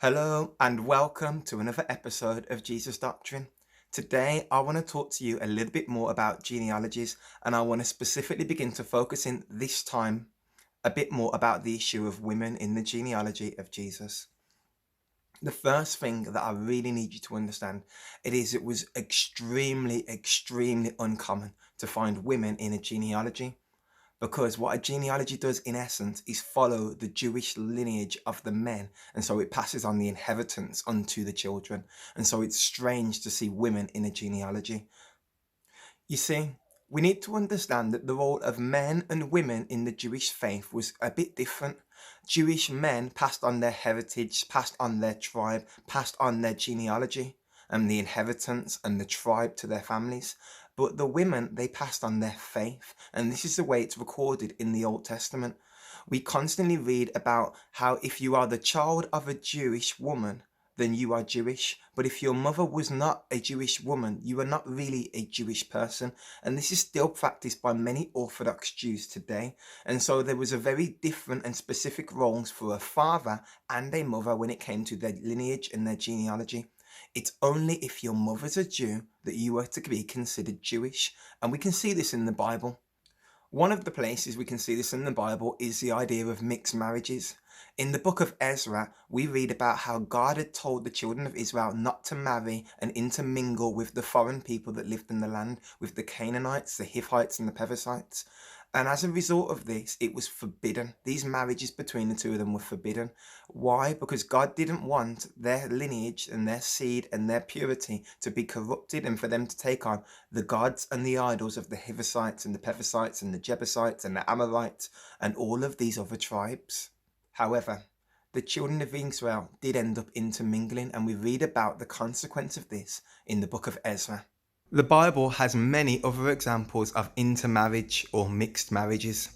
Hello and welcome to another episode of Jesus Doctrine. Today I want to talk to you a little bit more about genealogies, and I want to specifically begin to focus in this time a bit more about the issue of women in the genealogy of Jesus. The first thing that I really need you to understand it was extremely uncommon to find women in a genealogy. Because what a genealogy does in essence is follow the Jewish lineage of the men, and so it passes on the inheritance unto the children. And so it's strange to see women in a genealogy. You see, we need to understand that the role of men and women in the Jewish faith was a bit different. Jewish men passed on their heritage, passed on their tribe, passed on their genealogy and the inheritance and the tribe to their families. But the women, they passed on their faith. And this is the way it's recorded in the Old Testament. We constantly read about how if you are the child of a Jewish woman, then you are Jewish. But if your mother was not a Jewish woman, you are not really a Jewish person. And this is still practiced by many Orthodox Jews today. And so there was a very different and specific roles for a father and a mother when it came to their lineage and their genealogy. It's only if your mother's a Jew that you are to be considered Jewish. And we can see this in the Bible. One of the places we can see this in the Bible is the idea of mixed marriages. In the book of Ezra, we read about how God had told the children of Israel not to marry and intermingle with the foreign people that lived in the land, with the Canaanites, the Hittites, and the Perizzites. And as a result of this, it was forbidden. These marriages between the two of them were forbidden. Why? Because God didn't want their lineage and their seed and their purity to be corrupted and for them to take on the gods and the idols of the Hivites and the Perizzites and the Jebusites and the Amorites and all of these other tribes. However, the children of Israel did end up intermingling, and we read about the consequence of this in the book of Ezra. The Bible has many other examples of intermarriage or mixed marriages.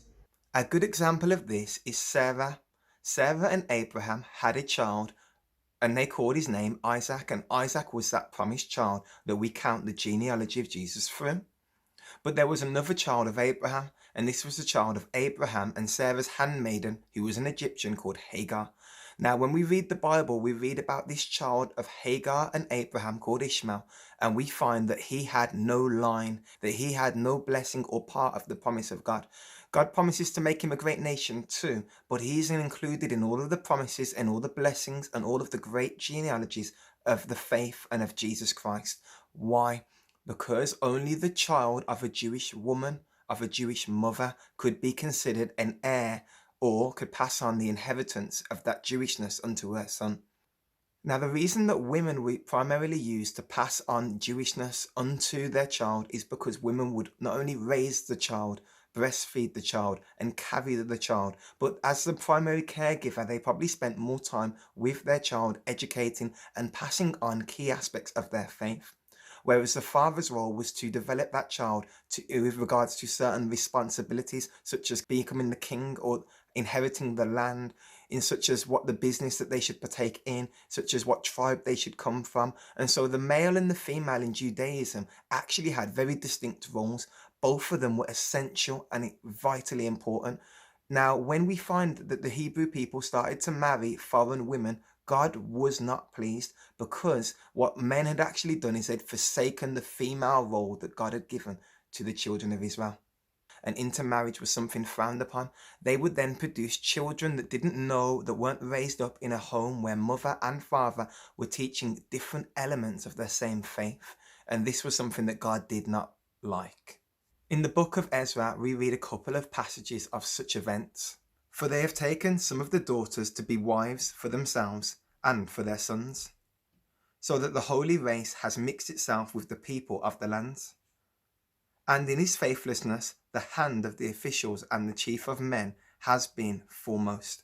A good example of this is Sarah. Sarah and Abraham had a child, and they called his name Isaac, and Isaac was that promised child that we count the genealogy of Jesus through. But there was another child of Abraham, and this was the child of Abraham and Sarah's handmaiden, who was an Egyptian called Hagar. Now, when we read the Bible, we read about this child of Hagar and Abraham called Ishmael, and we find that he had no line, that he had no blessing or part of the promise of God. God promises to make him a great nation too, but he isn't included in all of the promises and all the blessings and all of the great genealogies of the faith and of Jesus Christ. Why? Because only the child of a Jewish woman, of a Jewish mother, could be considered an heir or could pass on the inheritance of that Jewishness unto her son. Now, the reason that women were primarily used to pass on Jewishness unto their child is because women would not only raise the child, breastfeed the child, and carry the child, but as the primary caregiver, they probably spent more time with their child, educating and passing on key aspects of their faith. Whereas the father's role was to develop that child with regards to certain responsibilities, such as becoming the king or inheriting the land, in such as what the business that they should partake in, such as what tribe they should come from. And so the male and the female in Judaism actually had very distinct roles. Both of them were essential and vitally important. Now, when we find that the Hebrew people started to marry foreign women, God was not pleased, because what men had actually done is they'd forsaken the female role that God had given to the children of Israel. And intermarriage was something frowned upon. They would then produce children that didn't know, that weren't raised up in a home where mother and father were teaching different elements of their same faith. And this was something that God did not like. In the book of Ezra, we read a couple of passages of such events. For they have taken some of the daughters to be wives for themselves and for their sons, so that the holy race has mixed itself with the people of the lands. And in his faithlessness, the hand of the officials and the chief of men has been foremost.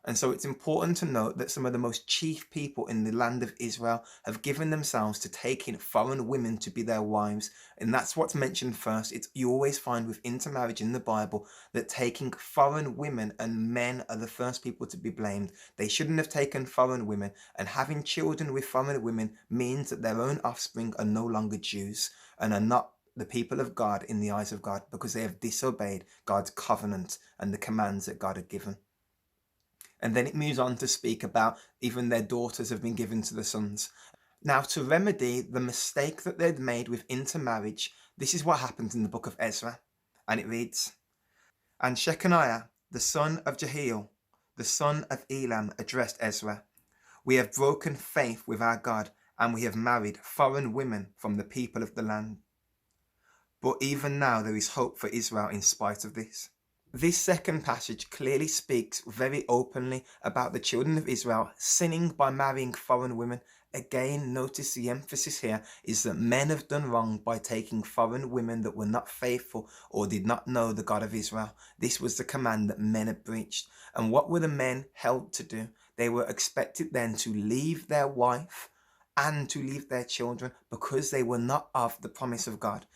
And so it's important to note that some of the most chief people in the land of Israel have given themselves to taking foreign women to be their wives. And that's what's mentioned first. You always find with intermarriage in the Bible that taking foreign women and men are the first people to be blamed. They shouldn't have taken foreign women, and having children with foreign women means that their own offspring are no longer Jews and are not the people of God in the eyes of God, because they have disobeyed God's covenant and the commands that God had given. And then it moves on to speak about even their daughters have been given to the sons. Now, to remedy the mistake that they'd made with intermarriage, this is what happens in the book of Ezra. And it reads, "And Shechaniah, the son of Jehiel, the son of Elam, addressed Ezra. We have broken faith with our God, and we have married foreign women from the people of the land. But even now there is hope for Israel in spite of this." This second passage clearly speaks very openly about the children of Israel sinning by marrying foreign women. Again, notice the emphasis here is that men have done wrong by taking foreign women that were not faithful or did not know the God of Israel. This was the command that men had breached. And what were the men held to do? They were expected then to leave their wife and to leave their children because they were not of the promise of God.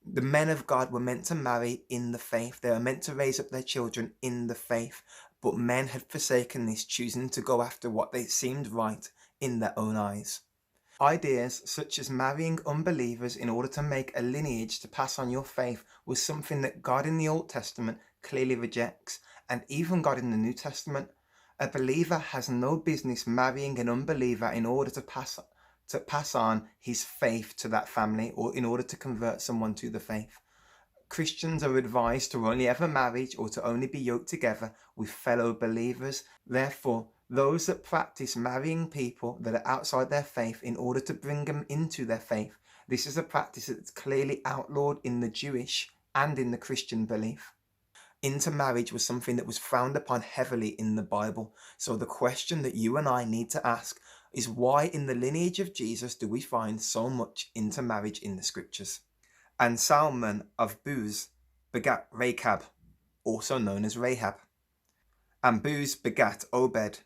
The men of God were meant to marry in the faith. They were meant to raise up their children in the faith. But men had forsaken this, choosing to go after what they seemed right in their own eyes. Ideas such as marrying unbelievers in order to make a lineage to pass on your faith was something that God in the Old Testament clearly rejects, and even God in the New Testament. A believer has no business marrying an unbeliever in order to pass on his faith to that family, or in order to convert someone to the faith. Christians are advised to only ever marry or to only be yoked together with fellow believers. Therefore, those that practice marrying people that are outside their faith in order to bring them into their faith, this is a practice that's clearly outlawed in the Jewish and in the Christian belief. Intermarriage was something that was frowned upon heavily in the Bible. So the question that you and I need to ask is, why in the lineage of Jesus do we find so much intermarriage in the scriptures? And Salmon of Buz begat Rechab, also known as Rahab. And Buz begat Obed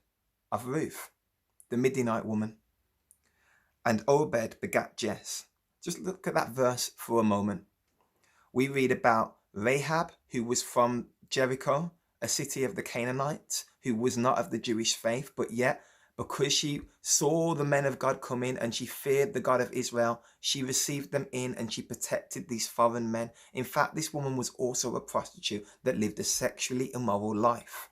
of Ruth, the Midianite woman. And Obed begat Jess. Just look at that verse for a moment. We read about Rahab, who was from Jericho, a city of the Canaanites, who was not of the Jewish faith, but yet, because she saw the men of God come in and she feared the God of Israel, she received them in and she protected these foreign men. In fact, this woman was also a prostitute that lived a sexually immoral life.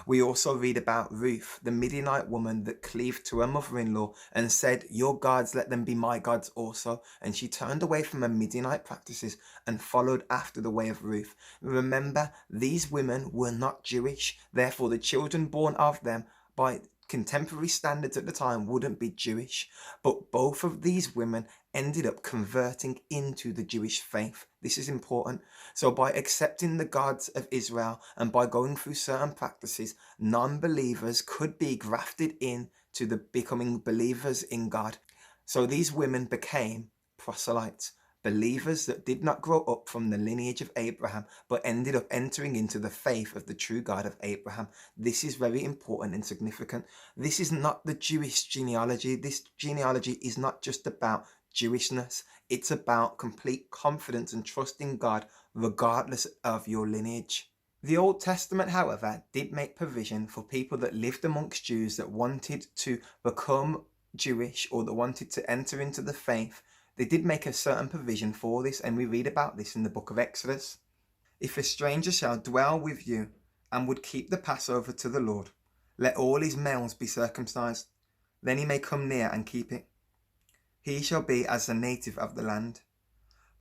We also read about Ruth, the Midianite woman that cleaved to her mother-in-law and said, "Your gods, let them be my gods also." And she turned away from her Midianite practices and followed after the way of Ruth. Remember, these women were not Jewish. Therefore, the children born of them by contemporary standards at the time wouldn't be Jewish. But both of these women ended up converting into the Jewish faith. This is important. So by accepting the gods of Israel and by going through certain practices, non-believers could be grafted in to the becoming believers in God. So these women became proselytes, believers that did not grow up from the lineage of Abraham, but ended up entering into the faith of the true God of Abraham. This is very important and significant. This is not the Jewish genealogy. This genealogy is not just about Jewishness. It's about complete confidence and trust in God, regardless of your lineage. The Old Testament, however, did make provision for people that lived amongst Jews that wanted to become Jewish or that wanted to enter into the faith. They did make a certain provision for this, and we read about this in the book of Exodus. "If a stranger shall dwell with you and would keep the Passover to the Lord, let all his males be circumcised. Then he may come near and keep it. He shall be as a native of the land.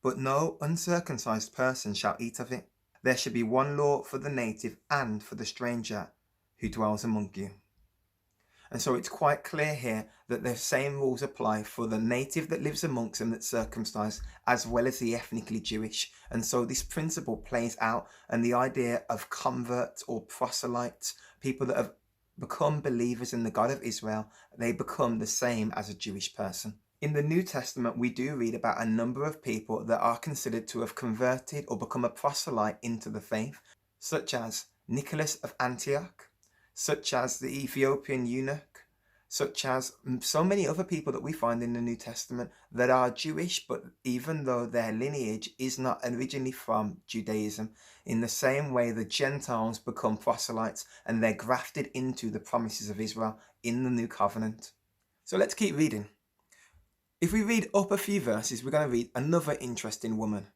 But no uncircumcised person shall eat of it. There shall be one law for the native and for the stranger who dwells among you." And so it's quite clear here that the same rules apply for the native that lives amongst them that's circumcised, as well as the ethnically Jewish. And so this principle plays out, and the idea of converts or proselytes, people that have become believers in the God of Israel, they become the same as a Jewish person. In the New Testament, we do read about a number of people that are considered to have converted or become a proselyte into the faith, such as Nicholas of Antioch, such as the Ethiopian eunuch, such as so many other people that we find in the New Testament that are Jewish, but even though their lineage is not originally from Judaism, in the same way the Gentiles become proselytes and they're grafted into the promises of Israel in the New Covenant. So let's keep reading. If we read up a few verses, we're going to read another interesting woman.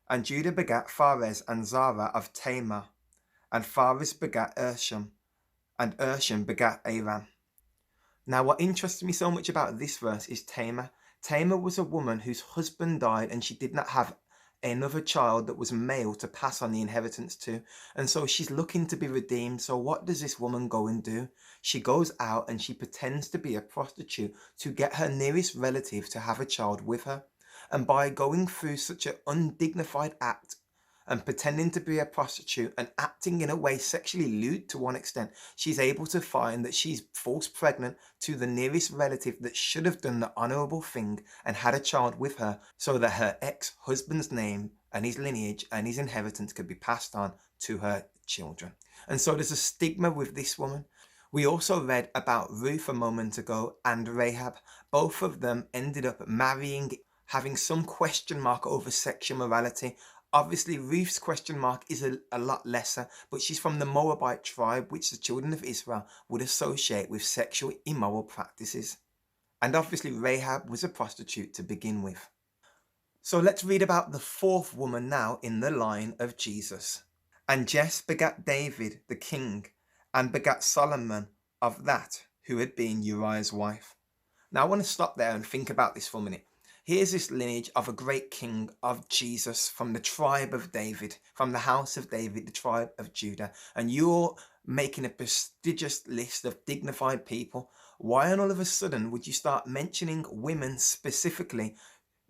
"And Judah begat Phares and Zara of Tamar, and Phares begat Ersham, and Urshan begat Aram. Now, what interests me so much about this verse is Tamar. Tamar was a woman whose husband died and she did not have another child that was male to pass on the inheritance to. And so she's looking to be redeemed. So what does this woman go and do? She goes out and she pretends to be a prostitute to get her nearest relative to have a child with her. And by going through such an undignified act and pretending to be a prostitute and acting in a way sexually lewd to one extent, she's able to find that she's false pregnant to the nearest relative that should have done the honorable thing and had a child with her so that her ex-husband's name and his lineage and his inheritance could be passed on to her children. And so there's a stigma with this woman. We also read about Ruth a moment ago and Rahab. Both of them ended up marrying, having some question mark over sexual morality. Obviously, Ruth's question mark is a lot lesser, but she's from the Moabite tribe, which the children of Israel would associate with sexual immoral practices. And obviously, Rahab was a prostitute to begin with. So let's read about the fourth woman now in the line of Jesus. And Jess begat David the king, and begat Solomon of that who had been Uriah's wife. Now I want to stop there and think about this for a minute. Here's this lineage of a great king of Jesus from the tribe of David, from the house of David, the tribe of Judah. And you're making a prestigious list of dignified people. Why on all of a sudden would you start mentioning women specifically,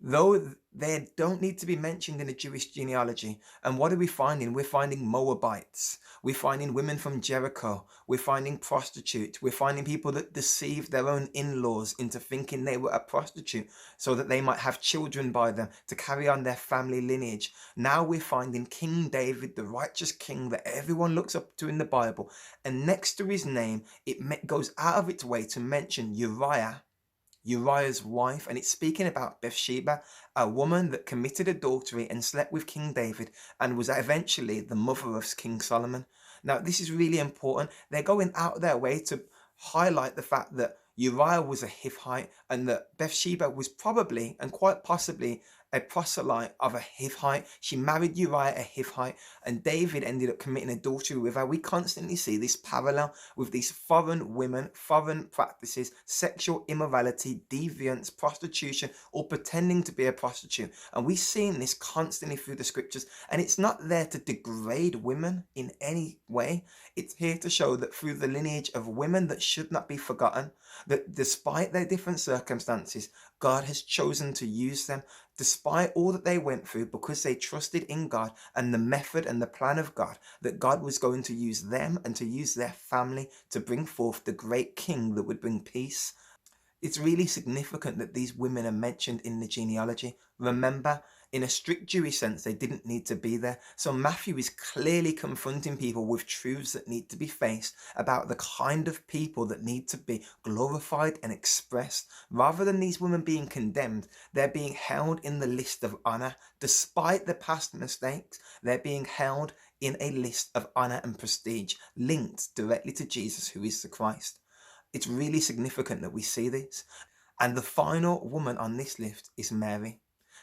though they don't need to be mentioned in a Jewish genealogy? And what are we finding? We're finding Moabites. We're finding women from Jericho. We're finding prostitutes. We're finding people that deceived their own in-laws into thinking they were a prostitute so that they might have children by them to carry on their family lineage. Now we're finding King David, the righteous king that everyone looks up to in the Bible. And next to his name, it goes out of its way to mention Uriah's wife, and it's speaking about Bathsheba, a woman that committed adultery and slept with King David and was eventually the mother of King Solomon. Now, this is really important. They're going out of their way to highlight the fact that Uriah was a Hivite and that Bathsheba was probably and quite possibly a proselyte of a Hivite. She married Uriah, a Hivite, and David ended up committing adultery with her. We constantly see this parallel with these foreign women, foreign practices, sexual immorality, deviance, prostitution, or pretending to be a prostitute. And we've seen this constantly through the scriptures, and it's not there to degrade women in any way. It's here to show that through the lineage of women that should not be forgotten, that despite their different circumstances, God has chosen to use them despite all that they went through, because they trusted in God and the method and the plan of God, that God was going to use them and to use their family to bring forth the great king that would bring peace. It's really significant that these women are mentioned in the genealogy. Remember, in a strict Jewish sense, they didn't need to be there. So Matthew is clearly confronting people with truths that need to be faced about the kind of people that need to be glorified and expressed. Rather than these women being condemned, they're being held in the list of honor. Despite the past mistakes, they're being held in a list of honor and prestige linked directly to Jesus, who is the Christ. It's really significant that we see this. And the final woman on this list is Mary.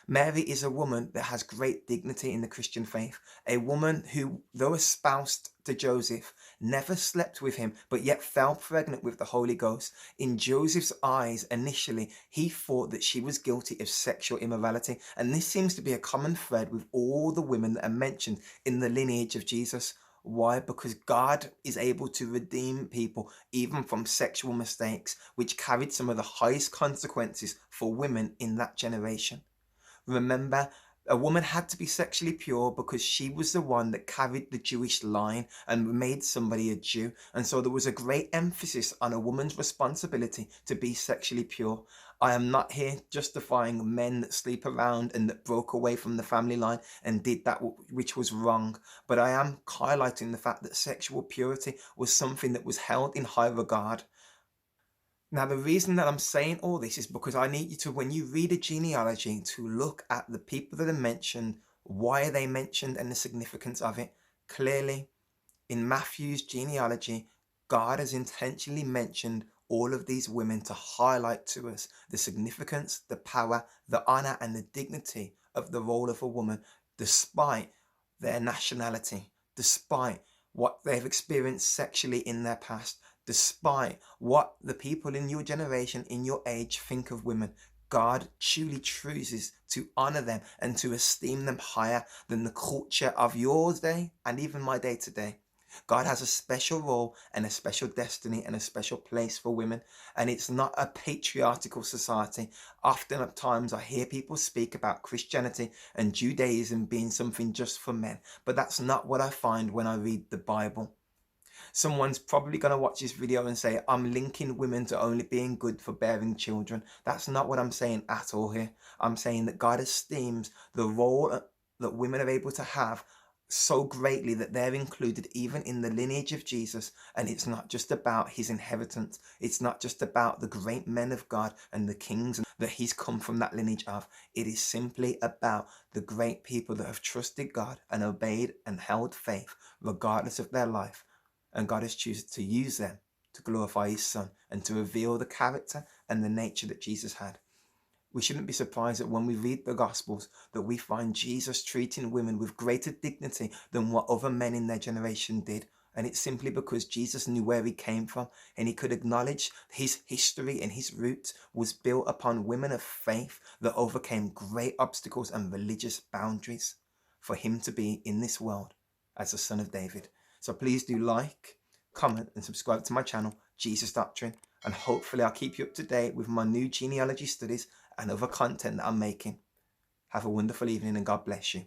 Mary is a woman that has great dignity in the Christian faith, a woman who, though espoused to Joseph, never slept with him, but yet fell pregnant with the Holy Ghost. In Joseph's eyes, initially, he thought that she was guilty of sexual immorality, and this seems to be a common thread with all the women that are mentioned in the lineage of Jesus. Why? Because God is able to redeem people even from sexual mistakes, which carried some of the highest consequences for women in that generation. Remember, a woman had to be sexually pure because she was the one that carried the Jewish line and made somebody a Jew. And so there was a great emphasis on a woman's responsibility to be sexually pure. I am not here justifying men that sleep around and that broke away from the family line and did that which was wrong. But I am highlighting the fact that sexual purity was something that was held in high regard. Now, the reason that I'm saying all this is because I need you to, when you read a genealogy, to look at the people that are mentioned, why are they mentioned, and the significance of it. Clearly, in Matthew's genealogy, God has intentionally mentioned all of these women to highlight to us the significance, the power, the honor, and the dignity of the role of a woman, despite their nationality, despite what they've experienced sexually in their past, despite what the people in your generation, in your age, think of women. God truly chooses to honor them and to esteem them higher than the culture of your day and even my day today. God has a special role and a special destiny and a special place for women, and it's not a patriarchal society. Often at times I hear people speak about Christianity and Judaism being something just for men, but that's not what I find when I read the Bible. Someone's probably going to watch this video and say, I'm linking women to only being good for bearing children. That's not what I'm saying at all here. I'm saying that God esteems the role that women are able to have so greatly that they're included even in the lineage of Jesus. And it's not just about his inheritance. It's not just about the great men of God and the kings that he's come from that lineage of. It is simply about the great people that have trusted God and obeyed and held faith regardless of their life. And God has chosen to use them to glorify his son and to reveal the character and the nature that Jesus had. We shouldn't be surprised that when we read the Gospels that we find Jesus treating women with greater dignity than what other men in their generation did. And it's simply because Jesus knew where he came from and he could acknowledge his history and his roots was built upon women of faith that overcame great obstacles and religious boundaries for him to be in this world as the son of David. So please do like, comment and subscribe to my channel, Jesus Doctrine, and hopefully I'll keep you up to date with my new genealogy studies and other content that I'm making. Have a wonderful evening and God bless you.